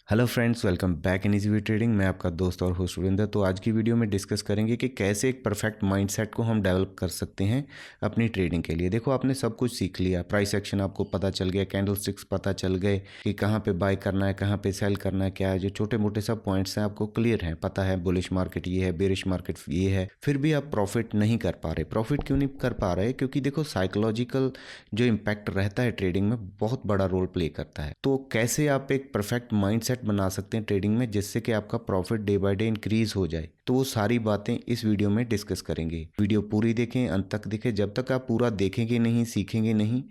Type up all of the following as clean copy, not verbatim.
Hello friends, welcome back in easy way trading. मैं आपका दोस्त और होस्ट सुरेंद्र। तो आज की वीडियो में डिस्कस करेंगे कि कैसे एक परफेक्ट माइंडसेट को हम डेवलप कर सकते हैं अपनी ट्रेडिंग के लिए। देखो, आपने सब कुछ सीख लिया, प्राइस एक्शन आपको पता चल गया, कैंडल स्टिक्स पता चल गए कि कहाँ पे बाय करना है, कहाँ पे सेल करना है, क्या है, जो छोटे मोटे सब पॉइंट्स हैं आपको क्लियर हैं, पता है बुलिश मार्केट ये है, बेरिश मार्केट ये है। फिर भी आप प्रॉफिट नहीं कर पा रहे। प्रॉफिट क्यों नहीं कर पा रहे? क्योंकि देखो, साइकोलॉजिकल जो इम्पैक्ट रहता है ट्रेडिंग में बहुत बड़ा रोल प्ले करता है। तो कैसे आप एक परफेक्ट माइंडसेट बना सकते हैं ट्रेडिंग में जिससे कि आपका profit day by day increase हो जाए, तो वो सारी बातें इस वीडियो में डिस्कस करेंगे। वीडियो पूरी देखें, अंत तक देखें। जब तक आप पूरा देखेंगे नहीं, सीखेंगे नहीं,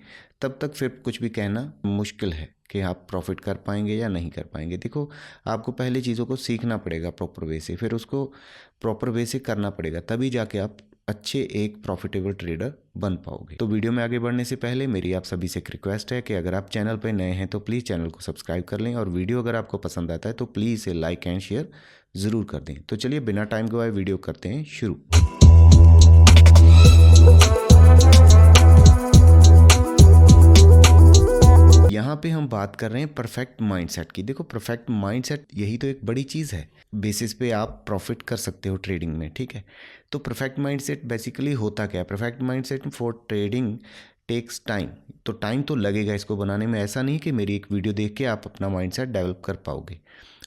तब तक फिर कुछ भी कहना मुश्किल है कि आप प्रॉफिट कर पाएंगे या नहीं कर पाएंगे। देखो, आपको पहले चीज़ों को सीखना पड़ेगा प्रॉपर वे से, फिर उसको प्रॉपर वे से करना पड़ेगा, तभी जाके आप अच्छे एक प्रॉफिटेबल ट्रेडर बन पाओगे। तो वीडियो में आगे बढ़ने से पहले मेरी आप सभी से एक रिक्वेस्ट है कि अगर आप चैनल पर नए हैं तो प्लीज़ चैनल को सब्सक्राइब कर लें, और वीडियो अगर आपको पसंद आता है तो प्लीज़ इसे लाइक एंड शेयर ज़रूर कर दें। तो चलिए बिना टाइम गवाए वीडियो करते हैं शुरू। यहाँ पे हम बात कर रहे हैं परफेक्ट माइंडसेट की। देखो, परफेक्ट माइंडसेट यही तो एक बड़ी चीज़ है, बेसिस पे आप प्रॉफिट कर सकते हो ट्रेडिंग में, ठीक है। तो परफेक्ट माइंडसेट बेसिकली होता क्या है? Perfect mindset for trading takes time. तो टाइम तो लगेगा इसको बनाने में। ऐसा नहीं कि मेरी एक वीडियो देख के आप अपना माइंडसेट डेवलप कर पाओगे।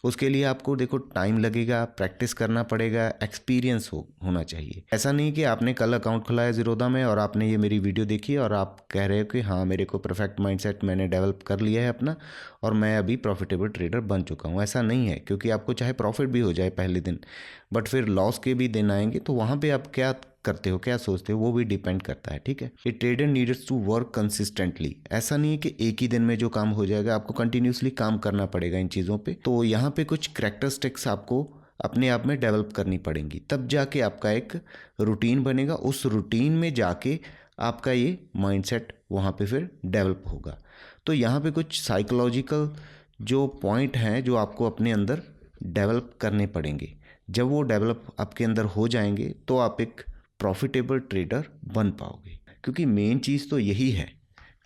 उसके लिए आपको देखो टाइम लगेगा, प्रैक्टिस करना पड़ेगा, एक्सपीरियंस होना चाहिए। ऐसा नहीं कि आपने कल अकाउंट खुलाया ज़ीरोधा में और आपने ये मेरी वीडियो देखी और आप कह रहे हो कि हाँ, मेरे को परफेक्ट माइंडसेट मैंने डेवलप कर लिया है अपना और मैं अभी प्रॉफिटेबल ट्रेडर बन चुका हूँ। ऐसा नहीं है, क्योंकि आपको चाहे प्रॉफिट भी हो जाए पहले दिन, बट फिर लॉस के भी दिन आएंगे, तो वहाँ पर आप क्या करते हो, क्या सोचते हो, वो भी डिपेंड करता है, ठीक है। A trader needs to work consistently. ऐसा नहीं है कि एक ही दिन में जो काम हो जाएगा, आपको कंटिन्यूसली काम करना पड़ेगा इन चीज़ों पे। तो यहाँ पे कुछ कैरेक्टरिस्टिक्स आपको अपने आप में डेवलप करनी पड़ेंगी, तब जाके आपका एक रूटीन बनेगा। उस रूटीन में जाके आपका ये माइंडसेट वहाँ पे फिर डेवलप होगा। तो यहाँ पे कुछ साइकोलॉजिकल जो पॉइंट हैं जो आपको अपने अंदर डेवलप करने पड़ेंगे। जब वो डेवलप आपके अंदर हो जाएंगे तो आप एक प्रॉफिटेबल ट्रेडर बन पाओगे, क्योंकि मेन चीज़ तो यही है।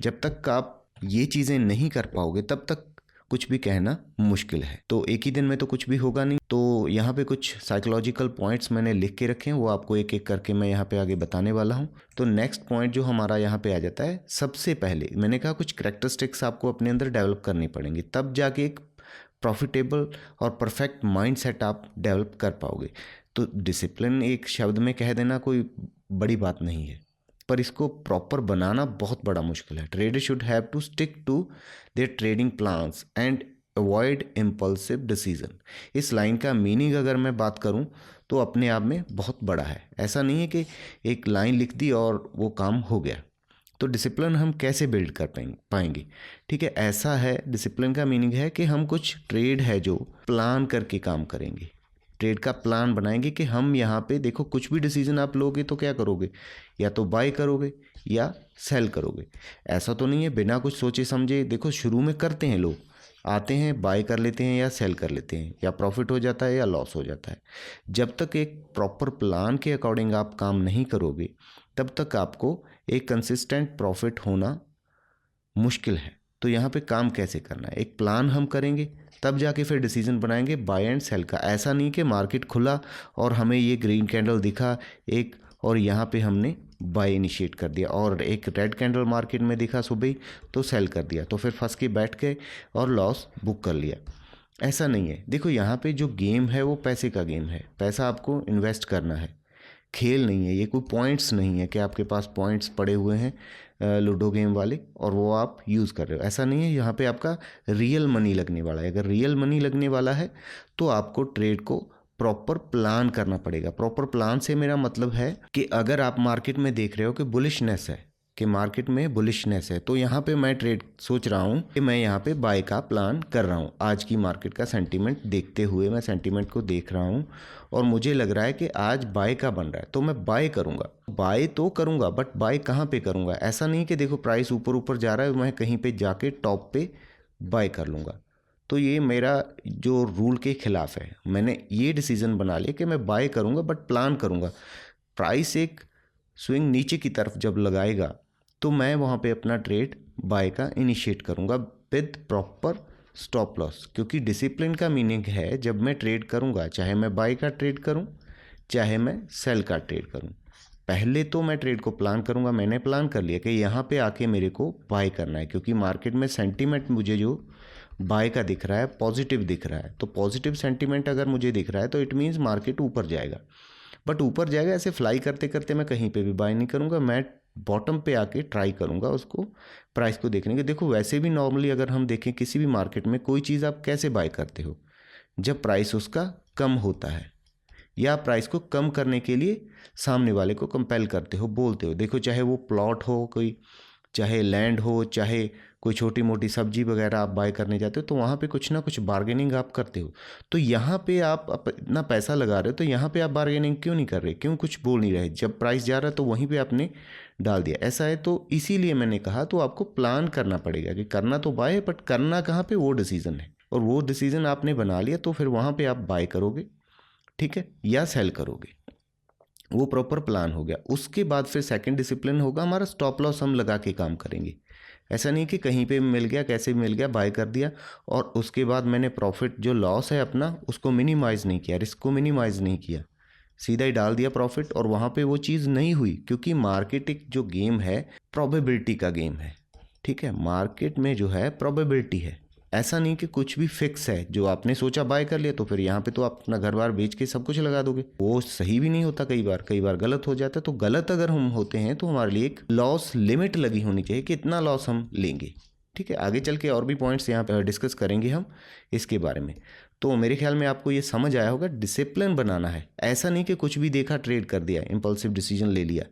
जब तक आप ये चीज़ें नहीं कर पाओगे तब तक कुछ भी कहना मुश्किल है। तो एक ही दिन में तो कुछ भी होगा नहीं। तो यहाँ पे कुछ साइकोलॉजिकल पॉइंट्स मैंने लिख के रखे हैं, वो आपको एक एक करके मैं यहाँ पे आगे बताने वाला हूँ। तो नेक्स्ट पॉइंट जो हमारा यहाँ पे आ जाता है, सबसे पहले मैंने कहा कुछ कैरेक्टरिस्टिक्स आपको अपने अंदर डेवलप करनी पड़ेंगी, तब जाके एक प्रॉफिटेबल और परफेक्ट माइंडसेट आप डेवलप कर पाओगे। तो डिसिप्लिन एक शब्द में कह देना कोई बड़ी बात नहीं है, पर इसको प्रॉपर बनाना बहुत बड़ा मुश्किल है। Trader should have to stick to their trading plans and avoid impulsive decision. इस लाइन का मीनिंग अगर मैं बात करूं तो अपने आप में बहुत बड़ा है। ऐसा नहीं है कि एक लाइन लिख दी और वो काम हो गया। तो डिसिप्लिन हम कैसे बिल्ड कर पाएंगे, ठीक है। ऐसा है, डिसिप्लिन का मीनिंग है कि हम कुछ ट्रेड है जो प्लान करके काम करेंगे। ट्रेड का प्लान बनाएंगे कि हम यहाँ पे देखो, कुछ भी डिसीजन आप लोगे तो क्या करोगे, या तो बाय करोगे या सेल करोगे। ऐसा तो नहीं है बिना कुछ सोचे समझे। देखो, शुरू में करते हैं लोग, आते हैं बाय कर लेते हैं या सेल कर लेते हैं, या प्रॉफिट हो जाता है या लॉस हो जाता है। जब तक एक प्रॉपर प्लान के अकॉर्डिंग आप काम नहीं करोगे तब तक आपको एक कंसिस्टेंट प्रॉफिट होना मुश्किल है। तो यहाँ पे काम कैसे करना है, एक प्लान हम करेंगे, तब जाके फिर डिसीजन बनाएंगे बाय एंड सेल का। ऐसा नहीं कि मार्केट खुला और हमें ये ग्रीन कैंडल दिखा एक, और यहाँ पे हमने बाय इनिशिएट कर दिया, और एक रेड कैंडल मार्केट में दिखा सुबह ही तो सेल कर दिया, तो फिर फंस के बैठ गए और लॉस बुक कर लिया। ऐसा नहीं है। देखो, यहाँ पे जो गेम है वो पैसे का गेम है। पैसा आपको इन्वेस्ट करना है, खेल नहीं है। ये कोई पॉइंट्स नहीं है कि आपके पास पॉइंट्स पड़े हुए हैं लूडो गेम वाले और वो आप यूज़ कर रहे हो। ऐसा नहीं है। यहाँ पे आपका रियल मनी लगने वाला है। अगर रियल मनी लगने वाला है तो आपको ट्रेड को प्रॉपर प्लान करना पड़ेगा। प्रॉपर प्लान से मेरा मतलब है कि अगर आप मार्केट में देख रहे हो कि बुलिशनेस है, कि मार्केट में बुलिशनेस है, तो यहाँ पे मैं ट्रेड सोच रहा हूँ कि मैं यहाँ पे बाय का प्लान कर रहा हूँ। आज की मार्केट का सेंटीमेंट देखते हुए मैं सेंटीमेंट को देख रहा हूँ और मुझे लग रहा है कि आज बाय का बन रहा है, तो मैं बाय करूँगा। बाय तो करूँगा, बट बाय कहाँ पे करूँगा? ऐसा नहीं कि देखो प्राइस ऊपर ऊपर जा रहा है, मैं कहीं पे जाके टॉप पे बाय कर लूँगा। तो ये मेरा जो रूल के खिलाफ है। मैंने ये डिसीजन बना लिया कि मैं बाय करूँगा, बट प्लान करूँगा। प्राइस एक स्विंग नीचे की तरफ जब लगाएगा तो मैं वहाँ पे अपना ट्रेड बाय का इनिशिएट करूँगा विद प्रॉपर स्टॉप लॉस, क्योंकि डिसिप्लिन का मीनिंग है जब मैं ट्रेड करूँगा, चाहे मैं बाय का ट्रेड करूँ चाहे मैं सेल का ट्रेड करूँ, पहले तो मैं ट्रेड को प्लान करूँगा। मैंने प्लान कर लिया कि यहाँ पे आके मेरे को बाय करना है, क्योंकि मार्केट में सेंटीमेंट मुझे जो बाय का दिख रहा है पॉजिटिव दिख रहा है, तो पॉजिटिव सेंटीमेंट अगर मुझे दिख रहा है तो इट मीन्स मार्केट ऊपर जाएगा। बट ऊपर जाएगा ऐसे फ्लाई करते करते मैं कहीं पे भी बाय नहीं करूँगा, मैं बॉटम पे आके ट्राई करूँगा उसको प्राइस को देखने के। देखो वैसे भी नॉर्मली अगर हम देखें किसी भी मार्केट में कोई चीज़ आप कैसे बाय करते हो, जब प्राइस उसका कम होता है या प्राइस को कम करने के लिए सामने वाले को कंपेल करते हो, बोलते हो। देखो चाहे वो प्लॉट हो कोई, चाहे लैंड हो, चाहे कोई छोटी मोटी सब्जी वगैरह आप बाय करने जाते हो, तो वहाँ पे कुछ ना कुछ बार्गेनिंग आप करते हो। तो यहाँ पे आप अपना पैसा लगा रहे हो, तो यहाँ पे आप बार्गेनिंग क्यों नहीं कर रहे, क्यों कुछ बोल नहीं रहे? जब प्राइस जा रहा है तो वहीं पे आपने डाल दिया। ऐसा है तो इसीलिए मैंने कहा तो आपको प्लान करना पड़ेगा कि करना तो बाय है, बट करना कहाँ पे, वो डिसीजन है। और वो डिसीजन आपने बना लिया तो फिर वहाँ पे आप बाय करोगे, ठीक है, या सेल करोगे, वो प्रॉपर प्लान हो गया। उसके बाद फिर सेकंड डिसिप्लिन होगा हमारा, स्टॉप लॉस हम लगा के काम करेंगे। ऐसा नहीं कि कहीं पे मिल गया, कैसे भी मिल गया, बाय कर दिया और उसके बाद मैंने प्रॉफिट जो लॉस है अपना उसको मिनिमाइज़ नहीं किया, रिस्क को मिनिमाइज़ नहीं किया, सीधा ही डाल दिया प्रॉफिट और वहाँ पे वो चीज़ नहीं हुई। क्योंकि मार्केट एक जो गेम है प्रोबेबिलिटी का गेम है, ठीक है, मार्केट में जो है प्रोबेबिलिटी है। ऐसा नहीं कि कुछ भी फिक्स है, जो आपने सोचा बाय कर लिया तो फिर यहाँ पे तो आप अपना घर बार बेच के सब कुछ लगा दोगे, वो सही भी नहीं होता, कई बार गलत हो जाता है। तो गलत अगर हम होते हैं तो हमारे लिए एक लॉस लिमिट लगी होनी चाहिए कि इतना लॉस हम लेंगे, ठीक है। आगे चल के और भी पॉइंट्स यहाँ पे डिस्कस करेंगे हम इसके बारे में। तो मेरे ख्याल में आपको ये समझ आया होगा, डिसिप्लिन बनाना है। ऐसा नहीं कि कुछ भी देखा ट्रेड कर दिया, इम्पल्सिव डिसीजन ले लिया।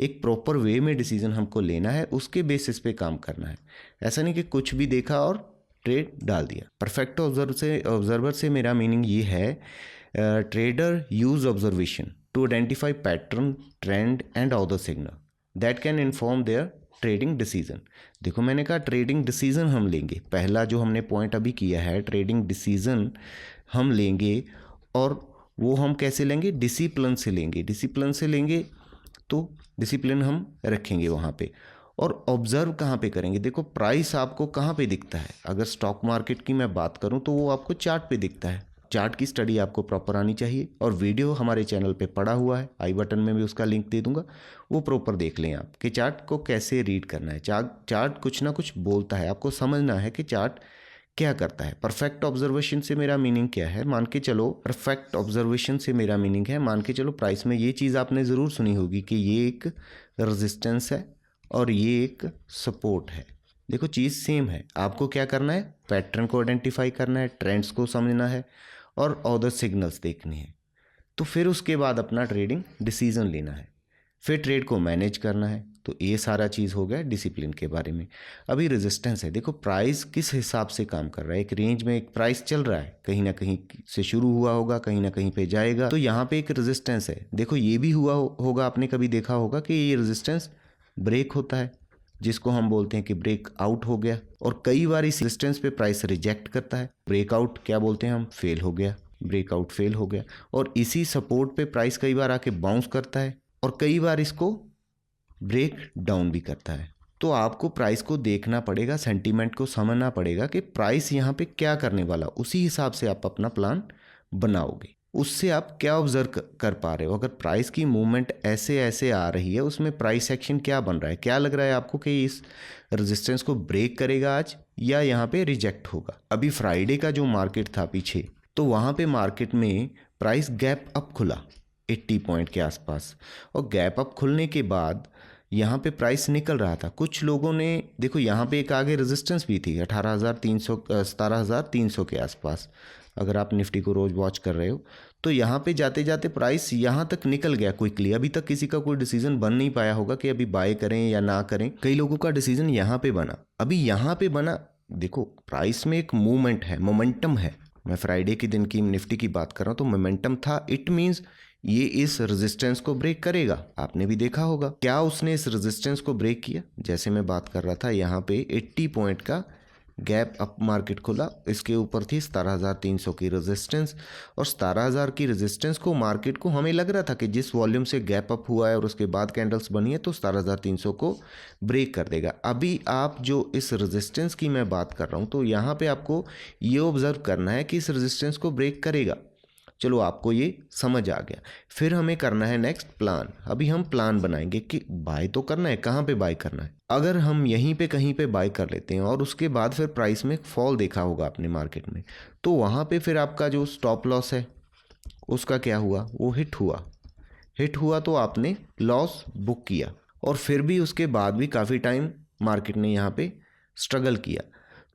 एक प्रॉपर वे में डिसीजन हमको लेना है, उसके बेसिस पे काम करना है। ऐसा नहीं कि कुछ भी देखा और ट्रेड डाल दिया। परफेक्ट ऑब्जर्वर से मेरा मीनिंग ये है, trader use observation to identify pattern, trend and other signal that can inform their trading decision. देखो मैंने कहा ट्रेडिंग डिसीजन हम लेंगे, पहला जो हमने पॉइंट अभी किया है ट्रेडिंग डिसीजन हम लेंगे, और वो हम कैसे लेंगे, डिसिप्लिन से लेंगे। डिसिप्लिन से लेंगे तो डिसिप्लिन हम रखेंगे वहाँ पे। और ऑब्जर्व कहाँ पे करेंगे, देखो प्राइस आपको कहाँ पे दिखता है। अगर स्टॉक मार्केट की मैं बात करूँ तो वो आपको चार्ट पे दिखता है, चार्ट की स्टडी आपको प्रॉपर आनी चाहिए। और वीडियो हमारे चैनल पे पड़ा हुआ है, आई बटन में भी उसका लिंक दे दूंगा, वो प्रॉपर देख लें आप कि चार्ट को कैसे रीड करना है। चार्ट कुछ ना कुछ बोलता है, आपको समझना है कि चार्ट क्या करता है। परफेक्ट ऑब्जर्वेशन से मेरा मीनिंग क्या है, मान के चलो परफेक्ट ऑब्जर्वेशन से मेरा मीनिंग है, मान के चलो प्राइस में ये चीज़ आपने ज़रूर सुनी होगी कि ये एक रेजिस्टेंस है और ये एक सपोर्ट है। देखो चीज़ सेम है, आपको क्या करना है, पैटर्न को आइडेंटिफाई करना है, ट्रेंड्स को समझना है और अदर सिग्नल्स देखने हैं। तो फिर उसके बाद अपना ट्रेडिंग डिसीजन लेना है, फिर ट्रेड को मैनेज करना है। तो ये सारा चीज़ हो गया डिसिप्लिन के बारे में। अभी रेजिस्टेंस है, देखो प्राइस किस हिसाब से काम कर रहा है। एक रेंज में एक प्राइस चल रहा है, कहीं ना कहीं से शुरू हुआ होगा, कहीं ना कहीं पे जाएगा, तो यहाँ पे एक रेजिस्टेंस है। देखो ये भी हुआ होगा, आपने कभी देखा होगा कि ये रेजिस्टेंस ब्रेक होता है, जिसको हम बोलते हैं कि ब्रेक आउट हो गया, और कई बार इस रेजिस्टेंस पे प्राइस रिजेक्ट करता है। ब्रेकआउट क्या बोलते हैं हम, फेल हो गया, ब्रेकआउट फेल हो गया। और इसी सपोर्ट पे प्राइस कई बार आके बाउंस करता है और कई बार इसको ब्रेक डाउन भी करता है। तो आपको प्राइस को देखना पड़ेगा, सेंटीमेंट को समझना पड़ेगा कि प्राइस यहाँ पे क्या करने वाला, उसी हिसाब से आप अपना प्लान बनाओगे। उससे आप क्या ऑब्जर्व कर पा रहे हो, अगर प्राइस की मूवमेंट ऐसे ऐसे आ रही है, उसमें प्राइस एक्शन क्या बन रहा है, क्या लग रहा है आपको कि इस रेजिस्टेंस को ब्रेक करेगा आज या यहाँ पे रिजेक्ट होगा। अभी फ्राइडे का जो मार्केट था पीछे, तो वहाँ पे मार्केट में प्राइस गैप अप खुला 80 पॉइंट के आसपास, और गैप अप खुलने के बाद यहाँ पे प्राइस निकल रहा था। कुछ लोगों ने देखो यहाँ पे एक आगे रेजिस्टेंस भी थी 17,300 के आसपास। अगर आप निफ्टी को रोज वॉच कर रहे हो तो यहाँ पे जाते जाते प्राइस यहाँ तक निकल गया क्विकली। अभी तक किसी का कोई डिसीजन बन नहीं पाया होगा कि अभी बाय करें या ना करें। कई लोगों का डिसीजन यहाँ पे बना, अभी यहाँ पे बना। देखो प्राइस में एक मूवमेंट है, मोमेंटम है। मैं फ्राइडे के दिन की निफ्टी की बात कर रहा हूँ, तो मोमेंटम था। इट मीन्स ये इस रेजिस्टेंस को ब्रेक करेगा। आपने भी देखा होगा क्या उसने इस रेजिस्टेंस को ब्रेक किया। जैसे मैं बात कर रहा था यहाँ पे 80 पॉइंट का गैप अप मार्केट खुला, इसके ऊपर थी 17,300 की रेजिस्टेंस, और 17,000 की रेजिस्टेंस को मार्केट को हमें लग रहा था कि जिस वॉल्यूम से गैप अप हुआ है और उसके बाद कैंडल्स बनी है तो 17,300 को ब्रेक कर देगा। अभी आप जो इस रेजिस्टेंस की मैं बात कर रहा हूँ, तो यहाँ पे आपको ये ऑब्जर्व करना है कि इस रेजिस्टेंस को ब्रेक करेगा। चलो आपको ये समझ आ गया। फिर हमें करना है नेक्स्ट प्लान। अभी हम प्लान बनाएंगे कि बाय तो करना है, कहाँ पे बाय करना है। अगर हम यहीं पे कहीं पे बाय कर लेते हैं और उसके बाद फिर प्राइस में फॉल देखा होगा आपने मार्केट में, तो वहाँ पे फिर आपका जो स्टॉप लॉस है उसका क्या हुआ, वो हिट हुआ तो आपने लॉस बुक किया, और फिर भी उसके बाद भी काफ़ी टाइम मार्केट ने यहाँ पे स्ट्रगल किया।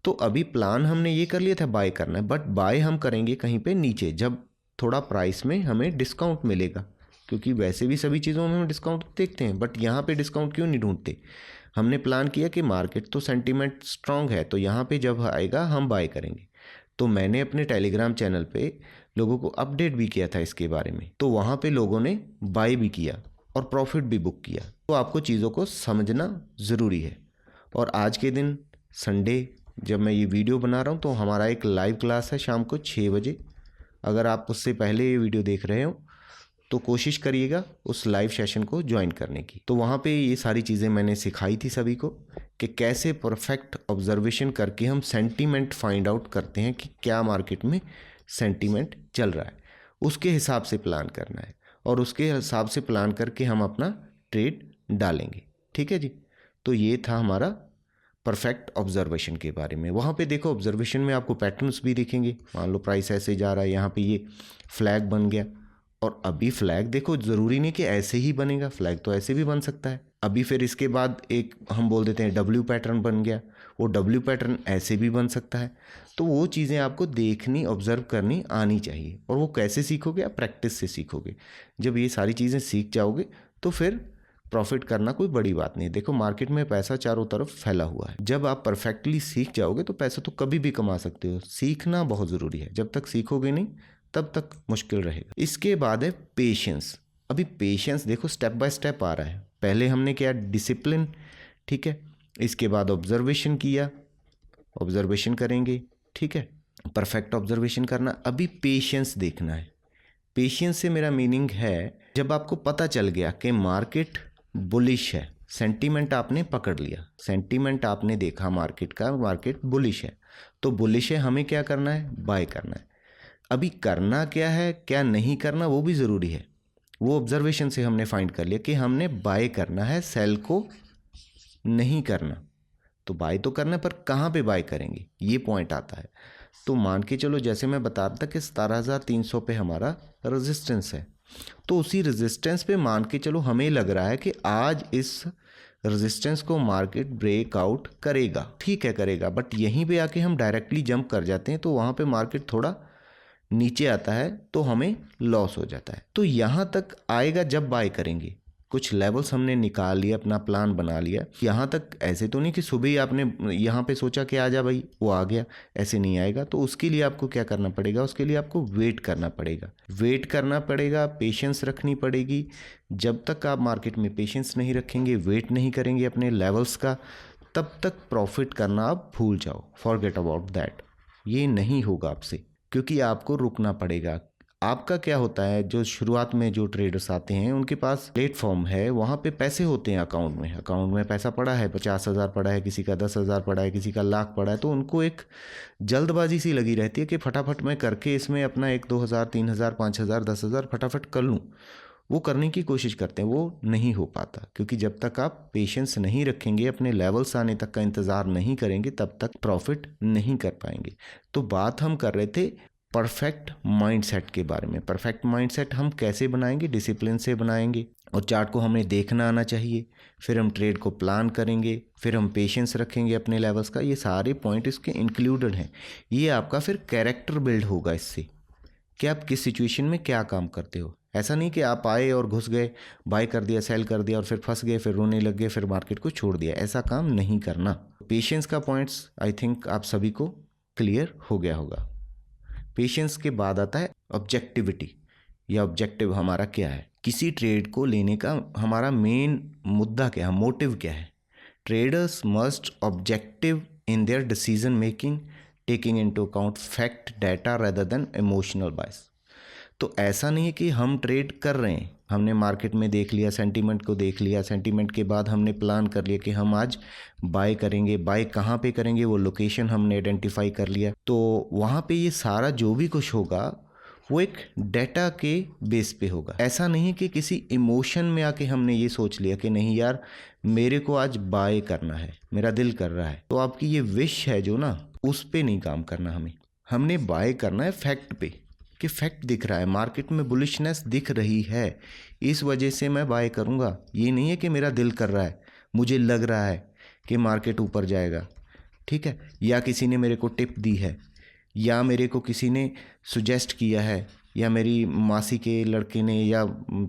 तो अभी प्लान हमने ये कर लिया था बाय करना है, बट बाय हम करेंगे कहीं पे नीचे, जब थोड़ा प्राइस में हमें डिस्काउंट मिलेगा, क्योंकि वैसे भी सभी चीज़ों में हम डिस्काउंट देखते हैं, बट यहाँ पे डिस्काउंट क्यों नहीं ढूंढते। हमने प्लान किया कि मार्केट तो सेंटीमेंट स्ट्रांग है, तो यहाँ पे जब आएगा हम बाय करेंगे। तो मैंने अपने टेलीग्राम चैनल पे लोगों को अपडेट भी किया था इसके बारे में, तो वहाँ पे लोगों ने बाय भी किया और प्रॉफिट भी बुक किया। तो आपको चीज़ों को समझना ज़रूरी है। और आज के दिन संडे जब मैं ये वीडियो बना रहा हूँ, तो हमारा एक लाइव क्लास है शाम को 6 बजे। अगर आप उससे पहले ये वीडियो देख रहे हो तो कोशिश करिएगा उस लाइव सेशन को ज्वाइन करने की। तो वहाँ पे ये सारी चीज़ें मैंने सिखाई थी सभी को कि कैसे परफेक्ट ऑब्जर्वेशन करके हम सेंटीमेंट फाइंड आउट करते हैं कि क्या मार्केट में सेंटीमेंट चल रहा है, उसके हिसाब से प्लान करना है, और उसके हिसाब से प्लान करके हम अपना ट्रेड डालेंगे। ठीक है जी। तो ये था हमारा परफेक्ट ऑब्जर्वेशन के बारे में। वहाँ पे देखो ऑब्जर्वेशन में आपको पैटर्न्स भी दिखेंगे। मान लो प्राइस ऐसे जा रहा है, यहाँ पे ये फ्लैग बन गया, और अभी फ्लैग देखो ज़रूरी नहीं कि ऐसे ही बनेगा, फ्लैग तो ऐसे भी बन सकता है। अभी फिर इसके बाद एक हम बोल देते हैं डब्ल्यू पैटर्न बन गया, वो डब्ल्यू पैटर्न ऐसे भी बन सकता है। तो वो चीज़ें आपको देखनी, ऑब्जर्व करनी आनी चाहिए। और वो कैसे सीखोगे, आप प्रैक्टिस से सीखोगे। जब ये सारी चीज़ें सीख जाओगे तो फिर प्रॉफिट करना कोई बड़ी बात नहीं है। देखो मार्केट में पैसा चारों तरफ फैला हुआ है। जब आप परफेक्टली सीख जाओगे तो पैसा तो कभी भी कमा सकते हो। सीखना बहुत ज़रूरी है, जब तक सीखोगे नहीं तब तक मुश्किल रहेगा। इसके बाद है पेशेंस। अभी पेशेंस देखो स्टेप बाय स्टेप आ रहा है। पहले हमने किया डिसिप्लिन, ठीक है, इसके बाद ऑब्जर्वेशन किया, ऑब्जर्वेशन करेंगे, ठीक है, परफेक्ट ऑब्जर्वेशन करना। अभी पेशेंस देखना है। पेशेंस से मेरा मीनिंग है जब आपको पता चल गया कि मार्केट बुलिश है, सेंटीमेंट आपने पकड़ लिया, सेंटीमेंट आपने देखा मार्केट का, मार्केट बुलिश है, तो बुलिश है, हमें क्या करना है, बाय करना है। अभी करना क्या है, क्या नहीं करना, वो भी ज़रूरी है। वो ऑब्जर्वेशन से हमने फाइंड कर लिया कि हमने बाय करना है, सेल को नहीं करना। तो बाय तो करना है, पर कहाँ पे बाय करेंगे, ये पॉइंट आता है। तो मान के चलो जैसे मैं बता रहा था कि 17,300 पे हमारा रेजिस्टेंस है, तो उसी रेजिस्टेंस पे मान के चलो हमें लग रहा है कि आज इस रेजिस्टेंस को मार्केट ब्रेकआउट करेगा। ठीक है करेगा, बट यहीं पे आके हम डायरेक्टली जंप कर जाते हैं, तो वहाँ पे मार्केट थोड़ा नीचे आता है तो हमें लॉस हो जाता है। तो यहाँ तक आएगा जब बाय करेंगे। कुछ लेवल्स हमने निकाल लिया, अपना प्लान बना लिया। यहाँ तक ऐसे तो नहीं कि सुबह ही आपने यहाँ पे सोचा कि आ जा भाई वो आ गया, ऐसे नहीं आएगा। तो उसके लिए आपको क्या करना पड़ेगा, उसके लिए आपको वेट करना पड़ेगा, पेशेंस रखनी पड़ेगी। जब तक आप मार्केट में पेशेंस नहीं रखेंगे, वेट नहीं करेंगे अपने लेवल्स का, तब तक प्रॉफिट करना आप भूल जाओ, फॉरगेट अबाउट दैट। ये नहीं होगा आपसे, क्योंकि आपको रुकना पड़ेगा। आपका क्या होता है, जो शुरुआत में जो ट्रेडर्स आते हैं उनके पास प्लेटफॉर्म है, वहाँ पे पैसे होते हैं अकाउंट में पैसा पड़ा है, 50,000 पड़ा है, किसी का 10,000 पड़ा है, किसी का लाख पड़ा है। तो उनको एक जल्दबाजी सी लगी रहती है कि फटाफट मैं करके इसमें अपना 1-2,000 3,000 5,000 10,000 फटाफट कर लूँ। वो करने की कोशिश करते हैं, वो नहीं हो पाता, क्योंकि जब तक आप पेशेंस नहीं रखेंगे, अपने लेवल्स आने तक का इंतज़ार नहीं करेंगे, तब तक प्रॉफिट नहीं कर पाएंगे। तो बात हम कर रहे थे परफेक्ट माइंडसेट के बारे में। परफेक्ट माइंडसेट हम कैसे बनाएंगे, डिसिप्लिन से बनाएंगे, और चार्ट को हमें देखना आना चाहिए। फिर हम ट्रेड को प्लान करेंगे, फिर हम पेशेंस रखेंगे अपने लेवल्स का। ये सारे पॉइंट इसके इंक्लूडेड हैं। ये आपका फिर कैरेक्टर बिल्ड होगा इससे, कि आप किस सिचुएशन में क्या काम करते हो। ऐसा नहीं कि आप आए और घुस गए, बाय कर दिया, सेल कर दिया और फिर फंस गए, फिर रोने लग गए, फिर मार्केट को छोड़ दिया। ऐसा काम नहीं करना। पेशेंस का पॉइंट्स आई थिंक आप सभी को क्लियर हो गया होगा। पेशेंस के बाद आता है ऑब्जेक्टिविटी, या ऑब्जेक्टिव हमारा क्या है, किसी ट्रेड को लेने का हमारा मेन मुद्दा क्या है, मोटिव क्या है। Traders must objective in their decision making, taking into account fact, data rather than emotional bias. तो ऐसा नहीं है कि हम ट्रेड कर रहे हैं, हमने मार्केट में देख लिया, सेंटीमेंट को देख लिया, सेंटीमेंट के बाद हमने प्लान कर लिया कि हम आज बाय करेंगे, बाय कहाँ पे करेंगे वो लोकेशन हमने आइडेंटिफाई कर लिया, तो वहाँ पे ये सारा जो भी कुछ होगा वो एक डेटा के बेस पे होगा। ऐसा नहीं कि किसी इमोशन में आके हमने ये सोच लिया कि नहीं यार मेरे को आज बाय करना है, मेरा दिल कर रहा है, तो आपकी ये विश है जो ना, उस पे नहीं काम करना हमने बाय करना है फैक्ट पे, कि फैक्ट दिख रहा है, मार्केट में बुलिशनेस दिख रही है, इस वजह से मैं बाय करूँगा। ये नहीं है कि मेरा दिल कर रहा है, मुझे लग रहा है कि मार्केट ऊपर जाएगा, ठीक है, या किसी ने मेरे को टिप दी है, या मेरे को किसी ने सुजेस्ट किया है, या मेरी मासी के लड़के ने या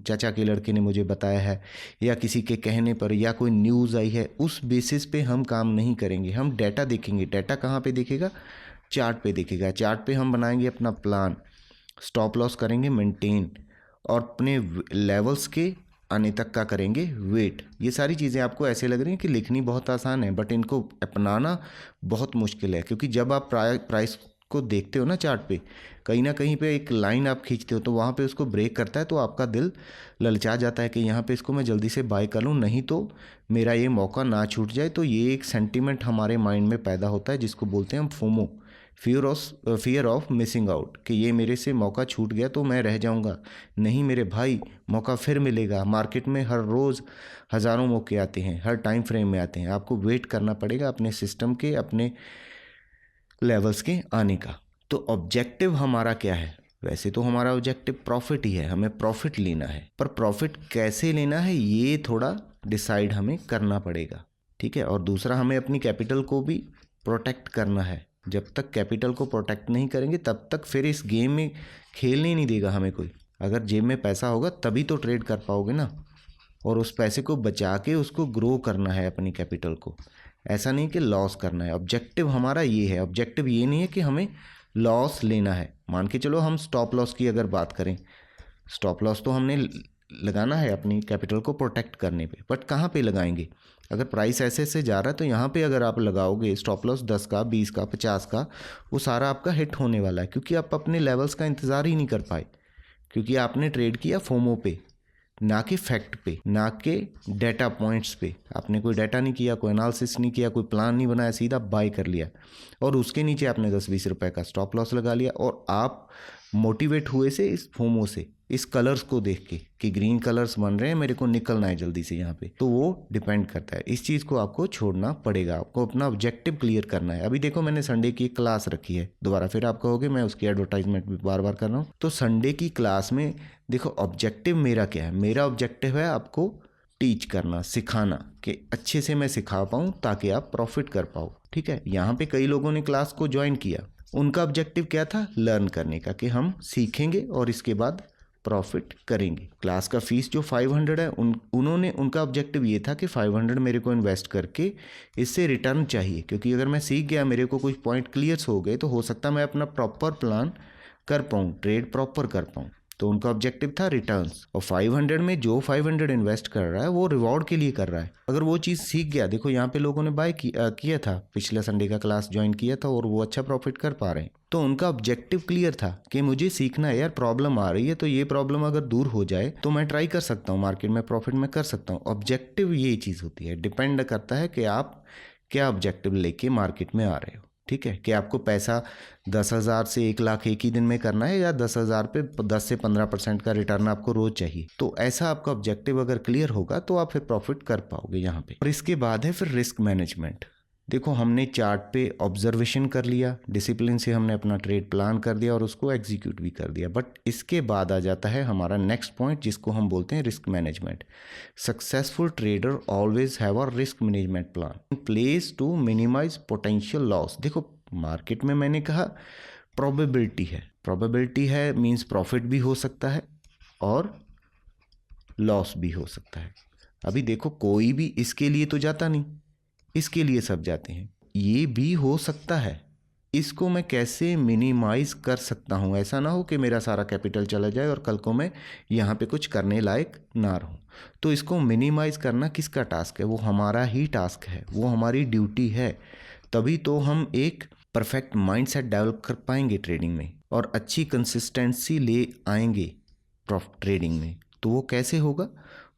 चाचा के लड़के ने मुझे बताया है, या किसी के कहने पर, या कोई न्यूज़ आई है, उस बेसिस पे हम काम नहीं करेंगे। हम डेटा देखेंगे। डेटा कहाँ पे देखेगा? चार्ट पे देखेगा। चार्ट पे हम बनाएंगे अपना प्लान, स्टॉप लॉस करेंगे मेंटेन, और अपने लेवल्स के आने तक का करेंगे वेट। ये सारी चीज़ें आपको ऐसे लग रही हैं कि लिखनी बहुत आसान है, बट इनको अपनाना बहुत मुश्किल है, क्योंकि जब आप प्राइस को देखते हो ना चार्ट पे, कहीं ना कहीं पे एक लाइन आप खींचते हो तो वहाँ पे उसको ब्रेक करता है, तो आपका दिल ललचा जाता है कि यहाँ पे इसको मैं जल्दी से बाय कर लूँ, नहीं तो मेरा ये मौका ना छूट जाए। तो ये एक सेंटीमेंट हमारे माइंड में पैदा होता है जिसको बोलते हैं हम FOMO, fear of missing out, कि ये मेरे से मौका छूट गया तो मैं रह जाऊंगा। नहीं मेरे भाई, मौका फिर मिलेगा। मार्केट में हर रोज़ हज़ारों मौके आते हैं, हर टाइम फ्रेम में आते हैं। आपको वेट करना पड़ेगा अपने सिस्टम के, अपने लेवल्स के आने का। तो ऑब्जेक्टिव हमारा क्या है? वैसे तो हमारा ऑब्जेक्टिव प्रॉफिट ही है, हमें प्रॉफिट लेना है, पर प्रॉफिट कैसे लेना है ये थोड़ा डिसाइड हमें करना पड़ेगा, ठीक है। और दूसरा, हमें अपनी कैपिटल को भी प्रोटेक्ट करना है। जब तक कैपिटल को प्रोटेक्ट नहीं करेंगे तब तक फिर इस गेम में खेलने नहीं देगा हमें कोई। अगर जेब में पैसा होगा तभी तो ट्रेड कर पाओगे ना, और उस पैसे को बचा के उसको ग्रो करना है अपनी कैपिटल को, ऐसा नहीं कि लॉस करना है। ऑब्जेक्टिव हमारा ये है। ऑब्जेक्टिव ये नहीं है कि हमें लॉस लेना है। मान के चलो हम स्टॉप लॉस की अगर बात करें, स्टॉप लॉस तो हमने लगाना है अपनी कैपिटल को प्रोटेक्ट करने पे, बट कहाँ पे लगाएंगे? अगर प्राइस ऐसे से जा रहा है तो यहाँ पे अगर आप लगाओगे स्टॉप लॉस 10 का, 20 का, 50 का, वो सारा आपका हिट होने वाला है, क्योंकि आप अपने लेवल्स का इंतज़ार ही नहीं कर पाए, क्योंकि आपने ट्रेड किया फोमो पे, ना कि फैक्ट पे, ना कि डेटा पॉइंट्स पे। आपने कोई डाटा नहीं किया, कोई एनालिसिस नहीं किया, कोई प्लान नहीं बनाया, सीधा बाय कर लिया, और उसके नीचे आपने 10-20 रुपए का स्टॉप लॉस लगा लिया। और आप मोटिवेट हुए से इस फोमो से, इस कलर्स को देख के कि ग्रीन कलर्स बन रहे हैं, मेरे को निकलना है जल्दी से यहाँ पे, तो वो डिपेंड करता है। इस चीज़ को आपको छोड़ना पड़ेगा, आपको अपना ऑब्जेक्टिव क्लियर करना है। अभी देखो मैंने संडे की एक क्लास रखी है, दोबारा फिर आप कहोगे मैं उसकी एडवर्टाइजमेंट भी बार बार कर रहा हूँ। तो संडे की क्लास में देखो ऑब्जेक्टिव मेरा क्या है। मेरा ऑब्जेक्टिव है आपको टीच करना, सिखाना, कि अच्छे से मैं सिखा पाऊँ ताकि आप प्रॉफिट कर पाओ, ठीक है। यहाँ पे कई लोगों ने क्लास को ज्वाइन किया, उनका ऑब्जेक्टिव क्या था? लर्न करने का, कि हम सीखेंगे और इसके बाद प्रॉफिट करेंगे। क्लास का फीस जो 500 है, उनका ऑब्जेक्टिव ये था कि 500 मेरे को इन्वेस्ट करके इससे रिटर्न चाहिए, क्योंकि अगर मैं सीख गया, मेरे को कुछ पॉइंट क्लियर हो गए, तो हो सकता है मैं अपना प्रॉपर प्लान कर पाऊँ, ट्रेड प्रॉपर कर पाऊँ। तो उनका ऑब्जेक्टिव था रिटर्न्स, और 500 में जो 500 इन्वेस्ट कर रहा है वो रिवॉर्ड के लिए कर रहा है। अगर वो चीज़ सीख गया, देखो यहाँ पे लोगों ने बाय किया था, पिछले संडे का क्लास ज्वाइन किया था, और वो अच्छा प्रॉफिट कर पा रहे हैं। तो उनका ऑब्जेक्टिव क्लियर था कि मुझे सीखना है यार, प्रॉब्लम आ रही है, तो ये प्रॉब्लम अगर दूर हो जाए तो मैं ट्राई कर सकता हूँ, मार्केट में प्रॉफिट में कर सकता हूँ। ऑब्जेक्टिव ये चीज़ होती है, डिपेंड करता है कि आप क्या ऑब्जेक्टिव लेके मार्केट में आ रहे हो, ठीक है। कि आपको पैसा 10,000 से 1,00,000 एक ही दिन में करना है, या 10,000 पे 10 से 15% का रिटर्न आपको रोज चाहिए। तो ऐसा आपका ऑब्जेक्टिव अगर क्लियर होगा तो आप फिर प्रॉफिट कर पाओगे यहाँ पे। और इसके बाद है फिर रिस्क मैनेजमेंट। देखो हमने चार्ट पे ऑब्जर्वेशन कर लिया, डिसिप्लिन से हमने अपना ट्रेड प्लान कर दिया और उसको एग्जीक्यूट भी कर दिया, बट इसके बाद आ जाता है हमारा नेक्स्ट पॉइंट, जिसको हम बोलते हैं risk management. Successful trader always have a risk management plan in place to minimise potential loss. देखो मार्केट में मैंने कहा प्रोबेबिलिटी है मीन्स प्रॉफिट भी हो सकता है और लॉस भी हो सकता है। अभी देखो कोई भी इसके लिए तो जाता नहीं, इसके लिए सब जाते हैं। ये भी हो सकता है, इसको मैं कैसे मिनिमाइज कर सकता हूँ? ऐसा ना हो कि मेरा सारा कैपिटल चला जाए और कल को मैं यहाँ पे कुछ करने लायक ना रहूँ। तो इसको मिनिमाइज करना किसका टास्क है? वो हमारा ही टास्क है, वो हमारी ड्यूटी है। तभी तो हम एक परफेक्ट माइंडसेट डेवलप कर पाएंगे ट्रेडिंग में और अच्छी कंसिस्टेंसी ले आएंगे ट्रेडिंग में। तो वो कैसे होगा?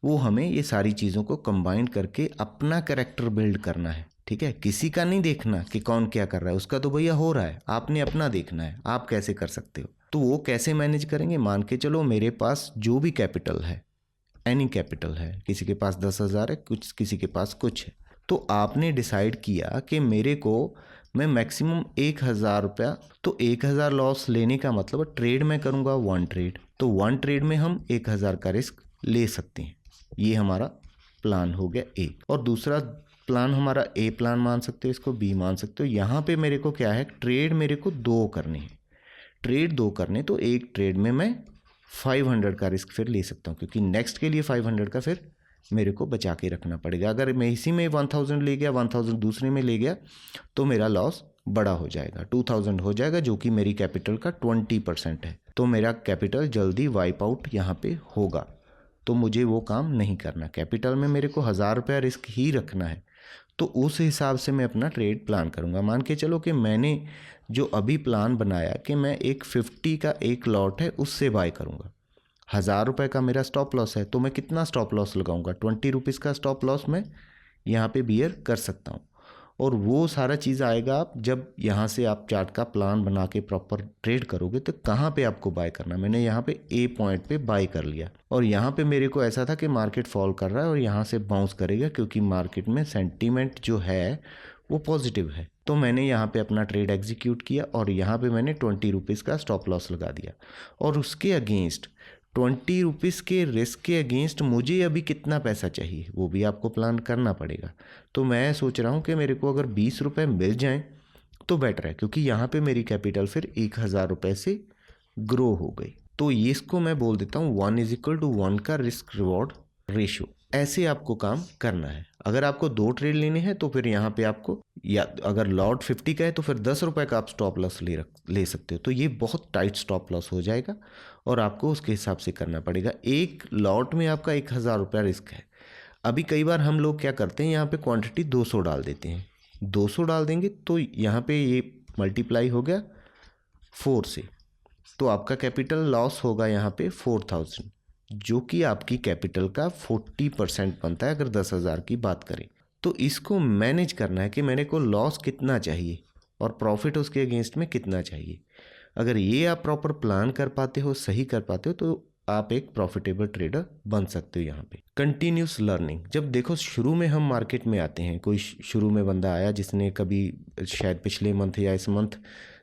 वो हमें ये सारी चीज़ों को कंबाइन करके अपना कैरेक्टर बिल्ड करना है, ठीक है। किसी का नहीं देखना कि कौन क्या कर रहा है, उसका तो भैया हो रहा है, आपने अपना देखना है आप कैसे कर सकते हो। तो वो कैसे मैनेज करेंगे? मान के चलो मेरे पास जो भी कैपिटल है, एनी कैपिटल है, किसी के पास 10,000 है, कुछ किसी के पास कुछ है, तो आपने डिसाइड किया कि मेरे को मैं मैक्सिमम 1,000 रुपया, तो 1,000 लॉस लेने का मतलब ट्रेड में करूँगा 1 ट्रेड, तो 1 ट्रेड में हम 1,000 का रिस्क ले सकते हैं। ये हमारा प्लान हो गया ए। और दूसरा प्लान हमारा ए प्लान मान सकते हो, इसको बी मान सकते हो। यहाँ पे मेरे को क्या है, ट्रेड मेरे को 2 करने हैं, ट्रेड 2 करने, तो एक ट्रेड में मैं 500 का रिस्क फिर ले सकता हूँ, क्योंकि नेक्स्ट के लिए 500 का फिर मेरे को बचा के रखना पड़ेगा। अगर मैं इसी में 1000 ले गया, 1000 दूसरे में ले गया, तो मेरा लॉस बड़ा हो जाएगा, 2000 हो जाएगा, जो कि मेरी कैपिटल का 20% है। तो मेरा कैपिटल जल्दी वाइप आउट यहाँ पे होगा, तो मुझे वो काम नहीं करना। कैपिटल में मेरे को 1000 रुपया रिस्क ही रखना है, तो उस हिसाब से मैं अपना ट्रेड प्लान करूँगा। मान के चलो कि मैंने जो अभी प्लान बनाया कि मैं एक 50 का एक लॉट है उससे बाय करूँगा, 1000 रुपये का मेरा स्टॉप लॉस है, तो मैं कितना स्टॉप लॉस लगाऊंगा? 20 रुपीज़ का स्टॉप लॉस मैं यहाँ पे बियर कर सकता हूँ। और वो सारा चीज़ आएगा आप जब यहाँ से आप चार्ट का प्लान बना के प्रॉपर ट्रेड करोगे, तो कहाँ पे आपको बाय करना। मैंने यहाँ पे ए पॉइंट पे बाय कर लिया, और यहाँ पे मेरे को ऐसा था कि मार्केट फॉल कर रहा है और यहाँ से बाउंस करेगा, क्योंकि मार्केट में सेंटीमेंट जो है वो पॉजिटिव है। तो मैंने यहाँ पे अपना ट्रेड एग्जीक्यूट किया और यहाँ पे मैंने 20 रुपीज़ का स्टॉप लॉस लगा दिया, और उसके अगेंस्ट 20 रुपीज़ के रिस्क के अगेंस्ट मुझे अभी कितना पैसा चाहिए वो भी आपको प्लान करना पड़ेगा। तो मैं सोच रहा हूँ कि मेरे को अगर 20 रुपये मिल जाएं तो बेटर है, क्योंकि यहाँ पे मेरी कैपिटल फिर 1,000 रुपये से ग्रो हो गई। तो ये इसको मैं बोल देता हूँ 1:1 का रिस्क रिवॉर्ड रेशो। ऐसे आपको काम करना है। अगर आपको 2 ट्रेड लेने हैं तो फिर यहाँ पे आपको, या अगर लॉट 50 का है तो फिर 10 रुपये का आप स्टॉप लॉस ले सकते हो। तो ये बहुत टाइट स्टॉप लॉस हो जाएगा और आपको उसके हिसाब से करना पड़ेगा। एक लॉट में आपका 1,000 रुपया रिस्क है। अभी कई बार हम लोग क्या करते हैं, यहाँ पे क्वांटिटी 200 डाल देते हैं। 200 डाल देंगे तो यहाँ पे ये मल्टीप्लाई हो गया 4 से, तो आपका कैपिटल लॉस होगा यहाँ पे 4000, जो कि आपकी कैपिटल का 40% बनता है अगर 10,000 की बात करें। तो इसको मैनेज करना है कि मेरे को लॉस कितना चाहिए और प्रॉफिट उसके अगेंस्ट में कितना चाहिए। अगर ये आप प्रॉपर प्लान कर पाते हो, सही कर पाते हो, तो आप एक प्रॉफिटेबल ट्रेडर बन सकते हो। यहाँ पे कंटिन्यूस लर्निंग, जब देखो शुरू में हम मार्केट में आते हैं, कोई शुरू में बंदा आया जिसने कभी शायद पिछले मंथ या इस मंथ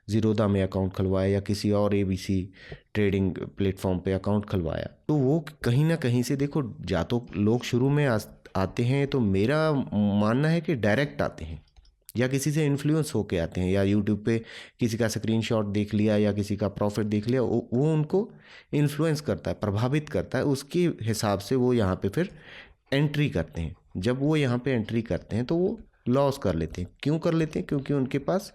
ज़ीरोधा में अकाउंट खुलवाया या किसी और ABC ट्रेडिंग प्लेटफॉर्म पे अकाउंट खुलवाया, तो वो कहीं ना कहीं से देखो, या तो लोग शुरू में आते हैं, तो मेरा मानना है कि डायरेक्ट आते हैं या किसी से इन्फ्लुएंस होके आते हैं, या यूट्यूब पे किसी का स्क्रीनशॉट देख लिया या किसी का प्रॉफिट देख लिया, वो उनको इन्फ्लुएंस करता है, प्रभावित करता है, उसके हिसाब से वो यहाँ पे फिर एंट्री करते हैं। जब वो यहाँ पे एंट्री करते हैं तो वो लॉस कर लेते हैं। क्यों कर लेते हैं? क्योंकि उनके पास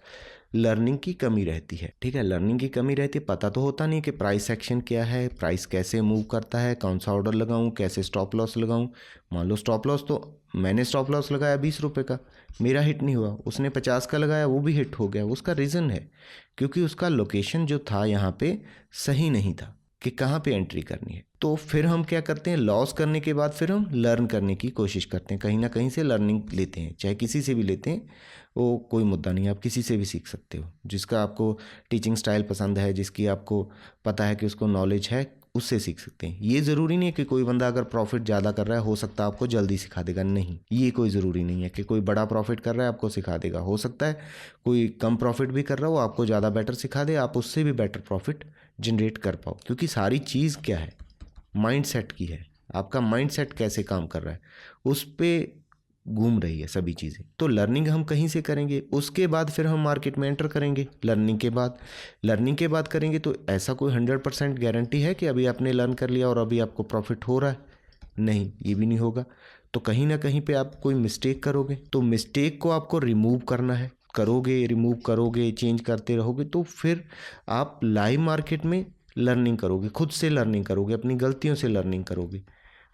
लर्निंग की कमी रहती है, ठीक है। लर्निंग की कमी रहती है, पता तो होता नहीं कि प्राइस एक्शन क्या है, प्राइस कैसे मूव करता है, कौन सा ऑर्डर लगाऊं, कैसे स्टॉप लॉस लगाऊं। मान लो स्टॉप लॉस, तो मैंने स्टॉप लॉस लगाया 20 रुपये का, मेरा हिट नहीं हुआ, उसने 50 का लगाया, वो भी हिट हो गया। उसका रीज़न है क्योंकि उसका लोकेशन जो था यहाँ पे सही नहीं था कि कहाँ पे एंट्री करनी है। तो फिर हम क्या करते हैं, लॉस करने के बाद फिर हम लर्न करने की कोशिश करते हैं, कहीं ना कहीं से लर्निंग लेते हैं, चाहे किसी से भी लेते हैं, वो कोई मुद्दा नहीं है, आप किसी से भी सीख सकते हो। जिसका आपको टीचिंग स्टाइल पसंद है, जिसकी आपको पता है कि उसको नॉलेज है, उससे सीख सकते हैं। ये ज़रूरी नहीं है कि कोई बंदा अगर प्रॉफिट ज़्यादा कर रहा है, हो सकता है आपको जल्दी सिखा देगा, नहीं, ये कोई ज़रूरी नहीं है कि कोई बड़ा प्रॉफिट कर रहा है आपको सिखा देगा। हो सकता है कोई कम प्रॉफिट भी कर रहा हो, आपको ज़्यादा बेटर सिखा दे, आप उससे भी बेटर प्रॉफिट जनरेट कर पाओ। क्योंकि सारी चीज़ क्या है, माइंडसेट की है। आपका माइंडसेट कैसे काम कर रहा है, उस पर घूम रही है सभी चीज़ें। तो लर्निंग हम कहीं से करेंगे, उसके बाद फिर हम मार्केट में एंटर करेंगे। लर्निंग के बाद करेंगे तो ऐसा कोई 100% गारंटी है कि अभी आपने लर्न कर लिया और अभी आपको प्रॉफिट हो रहा है? नहीं, ये भी नहीं होगा। तो कहीं ना कहीं पे आप कोई मिस्टेक करोगे, तो मिस्टेक को आपको रिमूव करना है। रिमूव करोगे, चेंज करते रहोगे, तो फिर आप लाइव मार्केट में लर्निंग करोगे, खुद से लर्निंग करोगे, अपनी गलतियों से लर्निंग करोगे।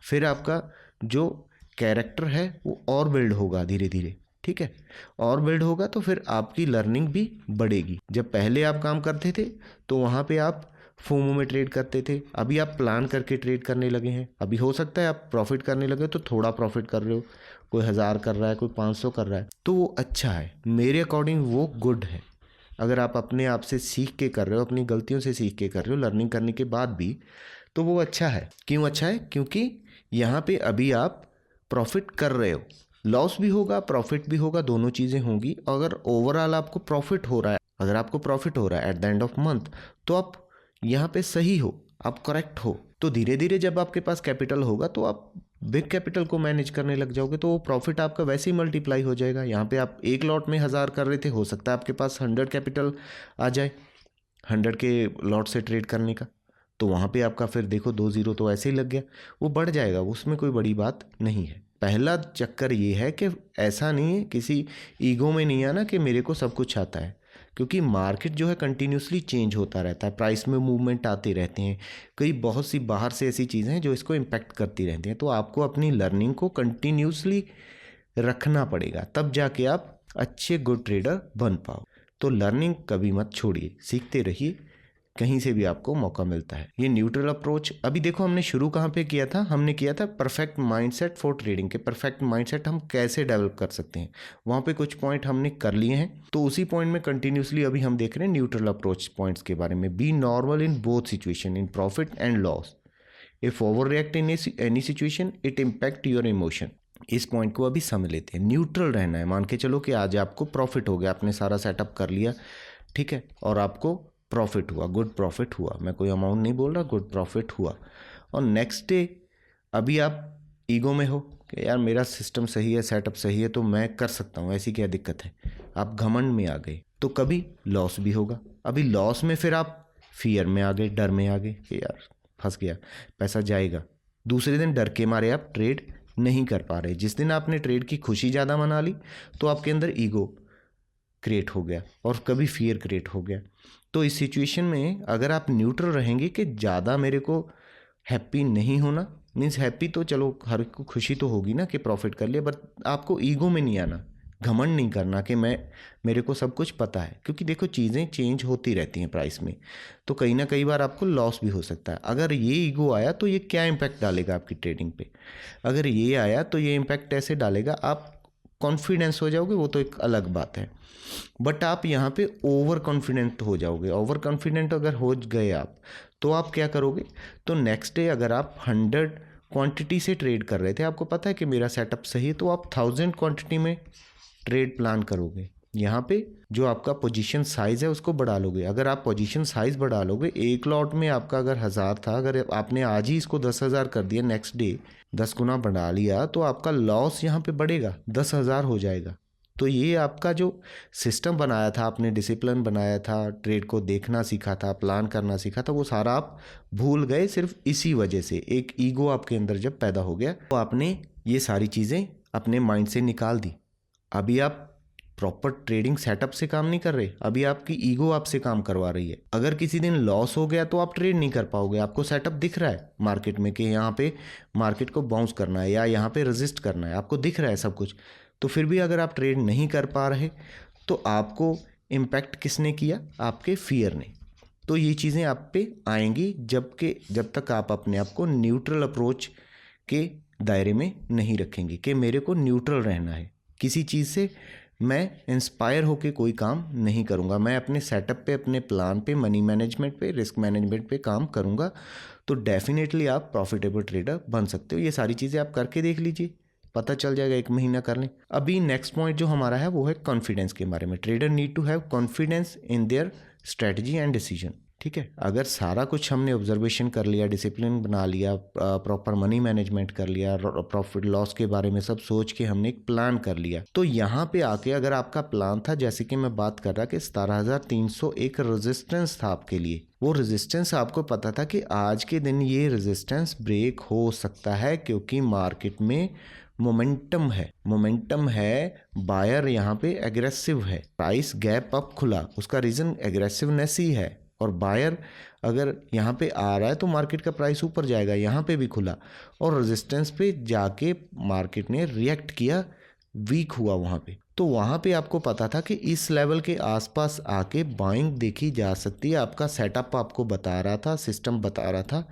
फिर आपका जो कैरेक्टर है वो और बिल्ड होगा धीरे धीरे, ठीक है, और बिल्ड होगा तो फिर आपकी लर्निंग भी बढ़ेगी। जब पहले आप काम करते थे तो वहाँ पे आप फोमो में ट्रेड करते थे, अभी आप प्लान करके ट्रेड करने लगे हैं। अभी हो सकता है आप प्रॉफिट करने लगे तो थोड़ा प्रॉफिट कर रहे हो, कोई 1000 कर रहा है, कोई 500 कर रहा है, तो वो अच्छा है, मेरे अकॉर्डिंग वो गुड है। अगर आप अपने आप से सीख के कर रहे हो, अपनी गलतियों से सीख के कर रहे हो, लर्निंग करने के बाद भी, तो वो अच्छा है। क्यों अच्छा है? क्योंकि यहाँ पे अभी आप प्रॉफिट कर रहे हो, लॉस भी होगा प्रॉफिट भी होगा, दोनों चीज़ें होंगी। अगर ओवरऑल आपको प्रॉफिट हो रहा है, अगर आपको प्रॉफिट हो रहा है at the end of month, तो आप यहाँ पे सही हो, आप करेक्ट हो। तो धीरे धीरे जब आपके पास कैपिटल होगा तो आप बिग कैपिटल को मैनेज करने लग जाओगे, तो वो प्रॉफिट आपका वैसे ही मल्टीप्लाई हो जाएगा। यहाँ पे आप एक लॉट में 1000 कर रहे थे, हो सकता है आपके पास 100 कैपिटल आ जाए 100 के लॉट से ट्रेड करने का, तो वहाँ पे आपका फिर देखो 2 0 तो ऐसे ही लग गया, वो बढ़ जाएगा, उसमें कोई बड़ी बात नहीं है। पहला चक्कर ये है कि ऐसा नहीं है, किसी ईगो में नहीं आना कि मेरे को सब कुछ आता है, क्योंकि मार्केट जो है कंटिन्यूसली चेंज होता रहता है, प्राइस में मूवमेंट आते रहते हैं, कई बहुत सी बाहर से ऐसी चीज़ें हैं जो इसको इम्पैक्ट करती रहती हैं। तो आपको अपनी लर्निंग को कंटिन्यूसली रखना पड़ेगा, तब जाके आप अच्छे गुड ट्रेडर बन पाओ। तो लर्निंग कभी मत छोड़िए, सीखते रहिए, कहीं से भी आपको मौका मिलता है। ये न्यूट्रल अप्रोच, अभी देखो हमने शुरू कहाँ पे किया था, हमने किया था परफेक्ट माइंडसेट फॉर ट्रेडिंग के परफेक्ट माइंडसेट हम कैसे डेवलप कर सकते हैं, वहाँ पे कुछ पॉइंट हमने कर लिए हैं। तो उसी पॉइंट में कंटिन्यूसली अभी हम देख रहे हैं न्यूट्रल अप्रोच पॉइंट्स के बारे में। B normal in both situation, in profit and loss. If over react in any situation it impact your emotion. इस पॉइंट को अभी समझ लेते हैं। न्यूट्रल रहना है, मान के चलो कि आज आपको प्रॉफिट हो गया, आपने सारा सेटअप कर लिया, ठीक है, और आपको प्रॉफिट हुआ, गुड प्रॉफिट हुआ, मैं कोई अमाउंट नहीं बोल रहा, गुड प्रॉफिट हुआ। और नेक्स्ट डे अभी आप ईगो में हो कि यार मेरा सिस्टम सही है, सेटअप सही है, तो मैं कर सकता हूँ, ऐसी क्या दिक्कत है, आप घमंड में आ गए, तो कभी लॉस भी होगा। अभी लॉस में फिर आप फियर में आ गए, डर में आ गए कि यार फंस गया, पैसा जाएगा। दूसरे दिन डर के मारे आप ट्रेड नहीं कर पा रहे। जिस दिन आपने ट्रेड की खुशी ज़्यादा मना ली तो आपके अंदर ईगो क्रिएट हो गया और कभी फियर क्रिएट हो गया। तो इस सिचुएशन में अगर आप न्यूट्रल रहेंगे कि ज़्यादा मेरे को हैप्पी नहीं होना, मीन्स हैप्पी तो चलो हर को खुशी तो होगी ना कि प्रॉफिट कर लिया, बट आपको ईगो में नहीं आना, घमंड नहीं करना कि मेरे को सब कुछ पता है, क्योंकि देखो चीज़ें चेंज होती रहती हैं प्राइस में, तो कहीं ना कई बार आपको लॉस भी हो सकता है। अगर ये ईगो आया तो ये क्या इम्पैक्ट डालेगा आपकी ट्रेडिंग पे, अगर ये आया तो ये इम्पैक्ट ऐसे डालेगा, आप कॉन्फिडेंस हो जाओगे, वो तो एक अलग बात है, बट आप यहाँ पे ओवर कॉन्फिडेंट हो जाओगे। ओवर कॉन्फिडेंट अगर हो गए आप, तो आप क्या करोगे, तो नेक्स्ट डे अगर आप 100 क्वांटिटी से ट्रेड कर रहे थे, आपको पता है कि मेरा सेटअप सही है, तो आप 1000 क्वांटिटी में ट्रेड प्लान करोगे। यहाँ पे जो आपका पोजीशन साइज़ है उसको बढ़ा लोगे। अगर आप पोजीशन साइज़ बढ़ा लोगे, एक लॉट में आपका अगर 1000 था, अगर आपने आज ही इसको 10,000 कर दिया, नेक्स्ट डे 10 गुना बढ़ा लिया, तो आपका लॉस यहाँ पे बढ़ेगा, 10,000 हो जाएगा। तो ये आपका जो सिस्टम बनाया था, आपने डिसिप्लिन बनाया था, ट्रेड को देखना सीखा था, प्लान करना सीखा था, वो सारा आप भूल गए सिर्फ इसी वजह से। एक ईगो आपके अंदर जब पैदा हो गया तो आपने ये सारी चीज़ें अपने माइंड से निकाल दी। अभी आप प्रॉपर ट्रेडिंग सेटअप से काम नहीं कर रहे, अभी आपकी ईगो आपसे काम करवा रही है। अगर किसी दिन लॉस हो गया तो आप ट्रेड नहीं कर पाओगे। आपको सेटअप दिख रहा है मार्केट में कि यहाँ पे मार्केट को बाउंस करना है या यहाँ पे रेजिस्ट करना है, आपको दिख रहा है सब कुछ, तो फिर भी अगर आप ट्रेड नहीं कर पा रहे तो आपको इम्पैक्ट किसने किया, आपके फियर ने। तो ये चीज़ें आप पे आएंगी जब तक आप अपने आप को न्यूट्रल अप्रोच के दायरे में नहीं रखेंगे कि मेरे को न्यूट्रल रहना है, किसी चीज़ से मैं इंस्पायर होकर कोई काम नहीं करूँगा, मैं अपने सेटअप पे, अपने प्लान पे, मनी मैनेजमेंट पे, रिस्क मैनेजमेंट पे काम करूँगा, तो डेफिनेटली आप प्रॉफिटेबल ट्रेडर बन सकते हो। ये सारी चीज़ें आप करके देख लीजिए, पता चल जाएगा, 1 महीना कर लें। अभी नेक्स्ट पॉइंट जो हमारा है वो है कॉन्फिडेंस के बारे में। Trader need to have confidence in their strategy and decision. ठीक है, अगर सारा कुछ हमने ऑब्जर्वेशन कर लिया, डिसिप्लिन बना लिया, प्रॉपर मनी मैनेजमेंट कर लिया, प्रॉफिट लॉस के बारे में सब सोच के हमने एक प्लान कर लिया, तो यहाँ पे आके अगर आपका प्लान था, जैसे कि मैं बात कर रहा कि 17,301 रेजिस्टेंस था आपके लिए, वो रेजिस्टेंस आपको पता था कि आज के दिन ये रेजिस्टेंस ब्रेक हो सकता है, क्योंकि मार्केट में मोमेंटम है, बायर यहाँ पे एग्रेसिव है, प्राइस गैप अप खुला, उसका रीज़न एग्रेसिवनेस ही है, और बायर अगर यहाँ पे आ रहा है तो मार्केट का प्राइस ऊपर जाएगा, यहाँ पे भी खुला और रेजिस्टेंस पे जाके मार्केट ने रिएक्ट किया वीक हुआ वहाँ पे, तो वहाँ पे आपको पता था कि इस लेवल के आसपास आके बाइंग देखी जा सकती है, आपका सेटअप आपको बता रहा था, सिस्टम बता रहा था।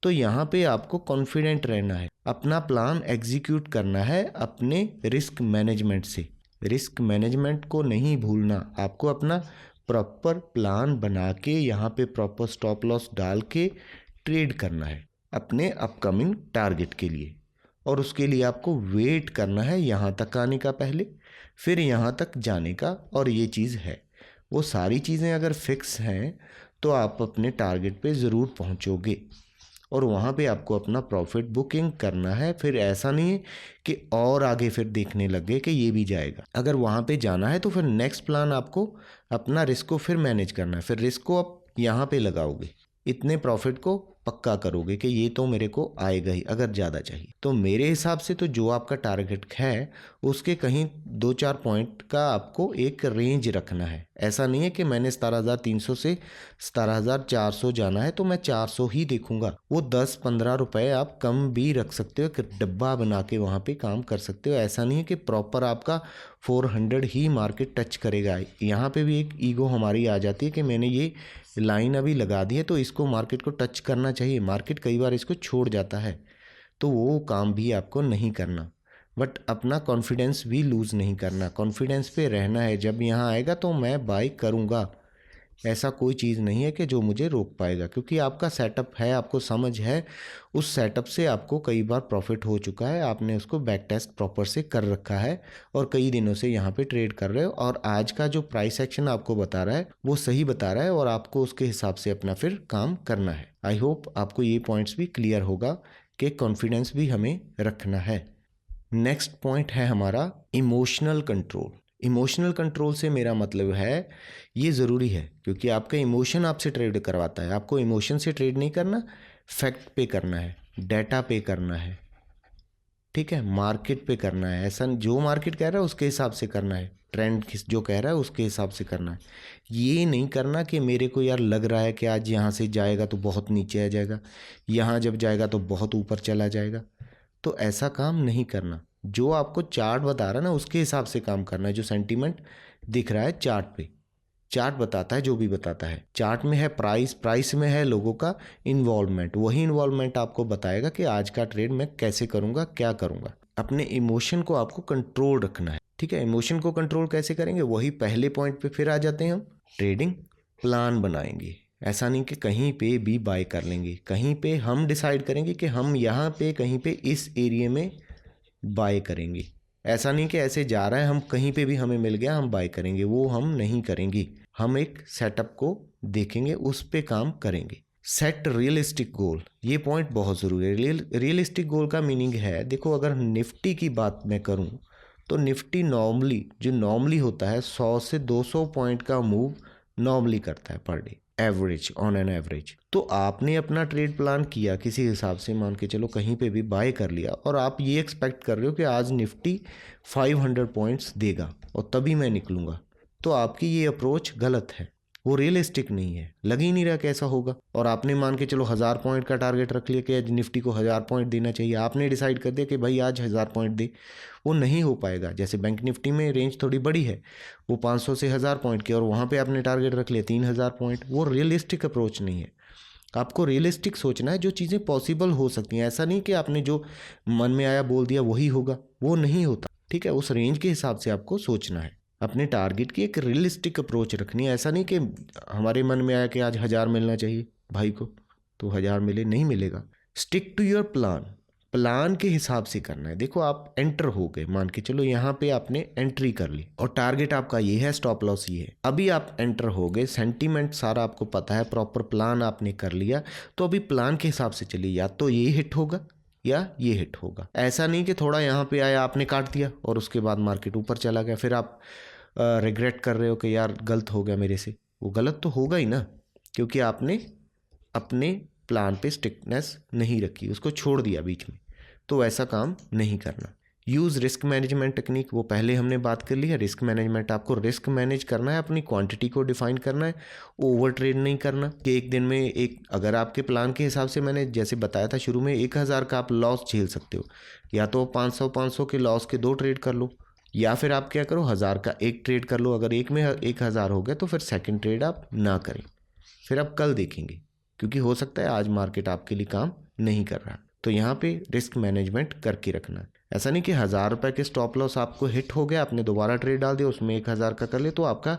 तो यहाँ पे आपको कॉन्फिडेंट रहना है, अपना प्लान एग्जीक्यूट करना है अपने रिस्क मैनेजमेंट से। रिस्क मैनेजमेंट को नहीं भूलना, आपको अपना प्रॉपर प्लान बना के यहाँ पे प्रॉपर स्टॉप लॉस डाल के ट्रेड करना है अपने अपकमिंग टारगेट के लिए। और उसके लिए आपको वेट करना है यहाँ तक आने का पहले, फिर यहाँ तक जाने का। और ये चीज़ है, वो सारी चीज़ें अगर फिक्स हैं तो आप अपने टारगेट पे ज़रूर पहुँचोगे और वहाँ पे आपको अपना प्रॉफिट बुकिंग करना है। फिर ऐसा नहीं है कि और आगे फिर देखने लगे कि ये भी जाएगा। अगर वहाँ पे जाना है तो फिर नेक्स्ट प्लान आपको अपना रिस्क को फिर मैनेज करना है। फिर रिस्क को आप यहाँ पे लगाओगे, इतने प्रॉफिट को पक्का करोगे कि ये तो मेरे को आएगा ही, अगर ज़्यादा चाहिए। तो मेरे हिसाब से तो जो आपका टारगेट है उसके कहीं 2-4 पॉइंट का आपको एक रेंज रखना है। ऐसा नहीं है कि मैंने 17,300 से 17,400 जाना है तो मैं 400 ही देखूंगा। वो 10-15 रुपए आप कम भी रख सकते हो, एक डब्बा बना के वहाँ पे काम कर सकते हो। ऐसा नहीं है कि प्रॉपर आपका 400 ही मार्केट टच करेगा। यहाँ पे भी एक ईगो हमारी आ जाती है कि मैंने ये लाइन अभी लगा दी है तो इसको मार्केट को टच करना चाहिए, मार्केट कई बार इसको छोड़ जाता है, तो वो काम भी आपको नहीं करना। बट अपना कॉन्फिडेंस भी लूज़ नहीं करना, कॉन्फिडेंस पे रहना है। जब यहाँ आएगा तो मैं बाई करूँगा, ऐसा कोई चीज़ नहीं है कि जो मुझे रोक पाएगा, क्योंकि आपका सेटअप है, आपको समझ है। उस सेटअप से आपको कई बार प्रॉफिट हो चुका है, आपने उसको बैक टेस्ट प्रॉपर से कर रखा है और कई दिनों से यहाँ पे ट्रेड कर रहे हो। और आज का जो प्राइस एक्शन आपको बता रहा है वो सही बता रहा है और आपको उसके हिसाब से अपना फिर काम करना है। आई होप आपको ये पॉइंट्स भी क्लियर होगा कि कॉन्फिडेंस भी हमें रखना है। नेक्स्ट पॉइंट है हमारा इमोशनल कंट्रोल। इमोशनल कंट्रोल से मेरा मतलब है, ये ज़रूरी है क्योंकि आपका इमोशन आपसे ट्रेड करवाता है। आपको इमोशन से ट्रेड नहीं करना, फैक्ट पे करना है, डाटा पे करना है, ठीक है, मार्केट पे करना है। ऐसा जो मार्केट कह रहा है उसके हिसाब से करना है, ट्रेंड जो कह रहा है उसके हिसाब से करना है। ये नहीं करना कि मेरे को यार लग रहा है कि आज यहाँ से जाएगा तो बहुत नीचे आ जाएगा, यहाँ जब जाएगा तो बहुत ऊपर चला जाएगा। तो ऐसा काम नहीं करना। जो आपको चार्ट बता रहा है ना उसके हिसाब से काम करना है। जो सेंटीमेंट दिख रहा है चार्ट पे, चार्ट बताता है जो भी बताता है। चार्ट में है प्राइस, प्राइस में है लोगों का इन्वॉल्वमेंट, वही इन्वॉल्वमेंट आपको बताएगा कि आज का ट्रेड मैं कैसे करूँगा, क्या करूँगा। अपने इमोशन को आपको कंट्रोल रखना है, ठीक है। इमोशन को कंट्रोल कैसे करेंगे, वही पहले पॉइंट पे फिर आ जाते हैं हम। ट्रेडिंग प्लान बनाएंगे, ऐसा नहीं कि कहीं पे भी बाय कर लेंगे। कहीं पे हम डिसाइड करेंगे कि हम यहाँ पे कहीं पे इस एरिया में बाय करेंगे। ऐसा नहीं कि ऐसे जा रहा है हम कहीं पे भी हमें मिल गया हम बाय करेंगे, वो हम नहीं करेंगे। हम एक सेटअप को देखेंगे, उस पे काम करेंगे। सेट रियलिस्टिक गोल, ये पॉइंट बहुत ज़रूरी है। रियलिस्टिक गोल का मीनिंग है, देखो अगर निफ्टी की बात मैं करूँ तो निफ्टी नॉर्मली होता है 100 से 200 पॉइंट का मूव नॉर्मली करता है per day, average, on an average. तो आपने अपना ट्रेड प्लान किया किसी हिसाब से, मान के चलो कहीं पे भी बाय कर लिया और आप ये एक्सपेक्ट कर रहे हो कि आज निफ्टी 500 पॉइंट्स देगा और तभी मैं निकलूंगा, तो आपकी ये अप्रोच गलत है, वो रियलिस्टिक नहीं है। लग ही नहीं रहा कैसा होगा। और आपने मान के चलो 1000 पॉइंट का टारगेट रख लिया कि आज निफ्टी को 1000 पॉइंट देना चाहिए, आपने डिसाइड कर दिया कि भाई आज 1000 पॉइंट दे, वो नहीं हो पाएगा। जैसे बैंक निफ्टी में रेंज थोड़ी बड़ी है, वो 500 से 1000 पॉइंट की, और वहाँ पे आपने टारगेट रख लिया 3000 पॉइंट, वो रियलिस्टिक अप्रोच नहीं है। आपको रियलिस्टिक सोचना है, जो चीज़ें पॉसिबल हो सकती हैं। ऐसा नहीं कि आपने जो मन में आया बोल दिया वही होगा, वो नहीं होता, ठीक है। उस रेंज के हिसाब से आपको सोचना है, अपने टारगेट की एक रियलिस्टिक अप्रोच रखनी है। ऐसा नहीं कि हमारे मन में आया कि आज 1000 मिलना चाहिए भाई को तो 1000 मिले, नहीं मिलेगा। Stick to your plan, plan के हिसाब से करना है। देखो आप एंटर हो गए, मान के चलो यहाँ पे आपने एंट्री कर ली और टारगेट आपका ये है, स्टॉप लॉस ये है। अभी आप एंटर हो गए, सेंटीमेंट सारा आपको पता है, प्रॉपर प्लान आपने कर लिया, तो अभी प्लान के हिसाब से चलिए, या तो ये हिट होगा या ये हिट होगा। ऐसा नहीं कि थोड़ा यहाँ पे आया आपने काट दिया और उसके बाद मार्केट ऊपर चला गया, फिर आप रिग्रेट कर रहे हो कि यार गलत हो गया मेरे से। वो गलत तो होगा ही ना, क्योंकि आपने अपने प्लान पे स्टिकनेस नहीं रखी, उसको छोड़ दिया बीच में। तो ऐसा काम नहीं करना। यूज़ रिस्क मैनेजमेंट टेक्निक, वो पहले हमने बात कर ली है। रिस्क मैनेजमेंट, आपको रिस्क मैनेज करना है, अपनी क्वांटिटी को डिफाइन करना है, ओवर ट्रेड नहीं करना कि एक दिन में एक, अगर आपके प्लान के हिसाब से मैंने जैसे बताया था शुरू में 1000 का आप लॉस झेल सकते हो, या तो 500 के लॉस के 2 ट्रेड कर लो, या फिर आप क्या करो, 1000 का एक ट्रेड कर लो। अगर एक में 1000 हो गया तो फिर सेकंड ट्रेड आप ना करें, फिर आप कल देखेंगे, क्योंकि हो सकता है आज मार्केट आपके लिए काम नहीं कर रहा। तो यहाँ पे रिस्क मैनेजमेंट करके रखना है। ऐसा नहीं कि 1000 रुपये के स्टॉप लॉस आपको हिट हो गया, आपने दोबारा ट्रेड डाल दिया, उसमें 1000 का कर ले, तो आपका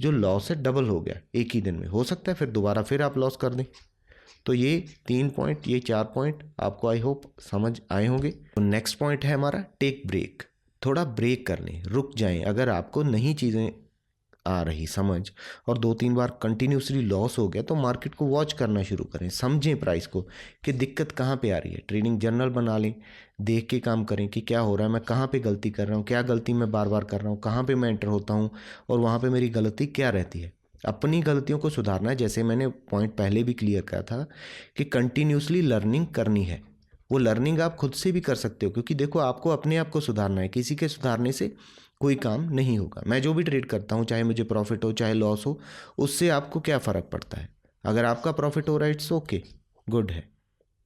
जो लॉस है डबल हो गया एक ही दिन में। हो सकता है फिर दोबारा फिर आप लॉस कर दें। तो ये 3 पॉइंट, ये 4 पॉइंट आपको आई होप समझ आए होंगे। तो नेक्स्ट पॉइंट है हमारा टेक ब्रेक। थोड़ा ब्रेक कर लें, रुक जाएं। अगर आपको नहीं चीज़ें आ रही समझ और 2-3 बार कंटिन्यूसली लॉस हो गया, तो मार्केट को वॉच करना शुरू करें, समझें प्राइस को कि दिक्कत कहाँ पे आ रही है। ट्रेडिंग जर्नल बना लें, देख के काम करें कि क्या हो रहा है, मैं कहाँ पे गलती कर रहा हूँ, क्या गलती मैं बार बार कर रहा हूँ, कहाँ पे मैं एंटर होता हूँ और वहाँ पे मेरी गलती क्या रहती है। अपनी गलतियों को सुधारना है। जैसे मैंने पॉइंट पहले भी क्लियर किया था कि कंटिन्यूसली लर्निंग करनी है। वो लर्निंग आप खुद से भी कर सकते हो, क्योंकि देखो आपको अपने आप को सुधारना है, किसी के सुधारने से कोई काम नहीं होगा। मैं जो भी ट्रेड करता हूँ, चाहे मुझे प्रॉफिट हो चाहे लॉस हो, उससे आपको क्या फ़र्क पड़ता है। अगर आपका प्रॉफिट हो रहा है इट्स ओके, गुड है,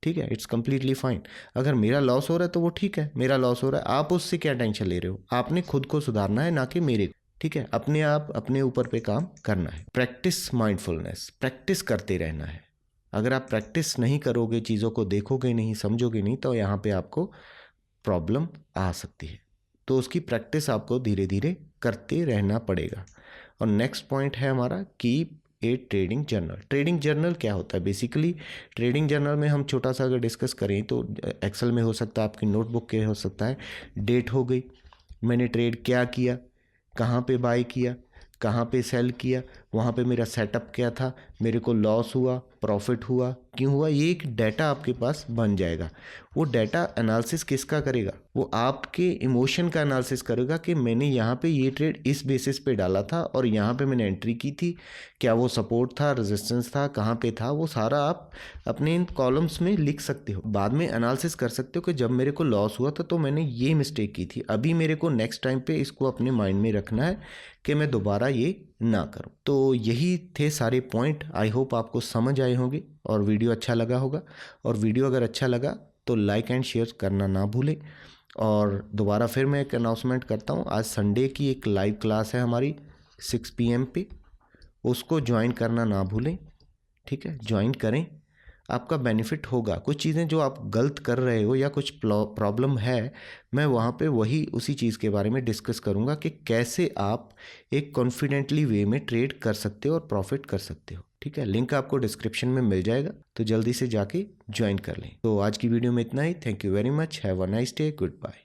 ठीक है, इट्स कम्प्लीटली फाइन। अगर मेरा लॉस हो रहा है तो वो ठीक है, मेरा लॉस हो रहा है, आप उससे क्या टेंशन ले रहे हो। आपने खुद को सुधारना है, ना कि मेरे, ठीक है। अपने आप अपने ऊपर पे काम करना है। प्रैक्टिस माइंडफुलनेस, प्रैक्टिस करते रहना है। अगर आप प्रैक्टिस नहीं करोगे, चीज़ों को देखोगे नहीं, समझोगे नहीं, तो यहाँ पे आपको प्रॉब्लम आ सकती है। तो उसकी प्रैक्टिस आपको धीरे धीरे करते रहना पड़ेगा। और नेक्स्ट पॉइंट है हमारा keep a trading journal. Trading journal क्या होता है? बेसिकली ट्रेडिंग जर्नल में हम छोटा सा अगर डिस्कस करें तो एक्सेल में हो सकता है, आपकी नोटबुक के हो सकता है। डेट हो गई, मैंने ट्रेड क्या किया, कहाँ पे बाय किया, कहाँ पे सेल किया, वहाँ पे मेरा सेटअप क्या था, मेरे को लॉस हुआ, प्रॉफिट हुआ, क्यों हुआ, ये एक डाटा आपके पास बन जाएगा। वो डाटा एनालिसिस किसका करेगा? वो आपके इमोशन का एनालिसिस करेगा कि मैंने यहाँ पे ये ट्रेड इस बेसिस पे डाला था और यहाँ पे मैंने एंट्री की थी, क्या वो सपोर्ट था, रेजिस्टेंस था, कहाँ पे था, वो सारा आप अपने इन कॉलम्स में लिख सकते हो। बाद में एनालिसिस कर सकते हो कि जब मेरे को लॉस हुआ था तो मैंने ये मिस्टेक की थी, अभी मेरे को नेक्स्ट टाइम पे इसको अपने माइंड में रखना है कि मैं दोबारा ये ना करूं। तो यही थे सारे पॉइंट। आई होप आपको समझ आए होंगे और वीडियो अच्छा लगा होगा। और वीडियो अगर अच्छा लगा तो लाइक एंड शेयर करना ना भूलें। और दोबारा फिर मैं एक अनाउंसमेंट करता हूँ, आज संडे की एक लाइव क्लास है हमारी 6 PM पे, उसको ज्वाइन करना ना भूलें, ठीक है। ज्वाइन करें, आपका बेनिफिट होगा। कुछ चीज़ें जो आप गलत कर रहे हो या कुछ प्रॉब्लम है, मैं वहाँ पे वही उसी चीज़ के बारे में डिस्कस करूँगा कि कैसे आप एक कॉन्फिडेंटली वे में ट्रेड कर सकते हो और प्रॉफिट कर सकते हो, ठीक है। लिंक आपको डिस्क्रिप्शन में मिल जाएगा, तो जल्दी से जाके ज्वाइन कर लें। तो आज की वीडियो में इतना ही। Thank you very much, have a nice day, good bye.